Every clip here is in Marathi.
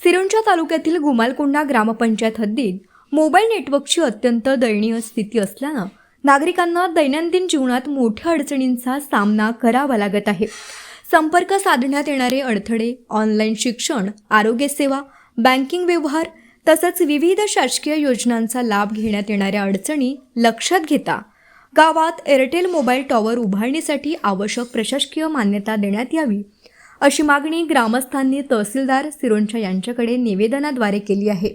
सिरोंचा तालुक्यातील गुमालकोंडा ग्रामपंचायत हद्दीत मोबाईल नेटवर्कची अत्यंत दयनीय स्थिती असल्यानं नागरिकांना दैनंदिन जीवनात मोठ्या अडचणींचा सामना करावा लागत आहे. संपर्क साधण्यात येणारे अडथळे, ऑनलाईन शिक्षण, आरोग्य सेवा, बँकिंग व्यवहार तसंच विविध शासकीय योजनांचा लाभ घेण्यात येणाऱ्या अडचणी लक्षात घेता गावात एअरटेल मोबाईल टॉवर उभारणीसाठी आवश्यक प्रशासकीय मान्यता देण्यात यावी अशी मागणी ग्रामस्थांनी तहसीलदार सिरोंचा यांच्याकडे निवेदनाद्वारे केली आहे.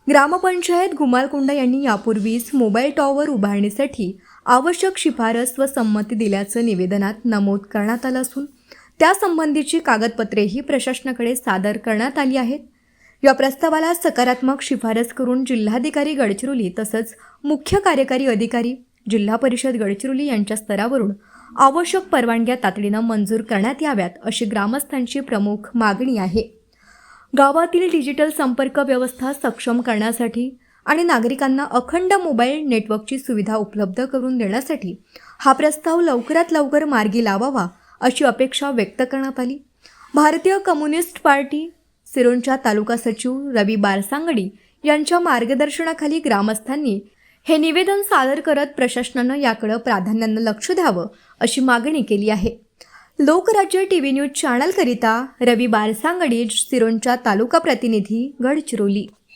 ग्रामपंचायत गुमालकोंडा यांनी यापूर्वीच मोबाईल टॉवर उभारणीसाठी आवश्यक शिफारस व संमती दिल्याचं निवेदनात नमूद करण्यात आलं असून त्यासंबंधीची कागदपत्रेही प्रशासनाकडे सादर करण्यात आली आहेत. या प्रस्तावाला सकारात्मक शिफारस करून जिल्हाधिकारी गडचिरोली तसंच मुख्य कार्यकारी अधिकारी जिल्हा परिषद गडचिरोली यांच्या स्तरावरून आवश्यक परवानग्या तातडीनं मंजूर करण्यात याव्यात अशी ग्रामस्थांची प्रमुख मागणी आहे. गावातील डिजिटल संपर्क व्यवस्था सक्षम करण्यासाठी आणि नागरिकांना अखंड मोबाईल नेटवर्कची सुविधा उपलब्ध करून देण्यासाठी हा प्रस्ताव लवकरात लवकर मार्गी लावावा अशी अपेक्षा व्यक्त करण्यात आली. भारतीय कम्युनिस्ट पार्टी सिरोंचा तालुका सचिव रवी बारसांगडी यांच्या मार्गदर्शनाखाली ग्रामस्थांनी हे निवेदन सादर करत प्रशासनानं याकडे प्राधान्यानं लक्ष द्यावं अशी मागणी केली आहे. लोकराज्य टीव्ही न्यूज चॅनलकरिता रवी बारसांगडी, सिरोंचा तालुका प्रतिनिधी, गडचिरोली.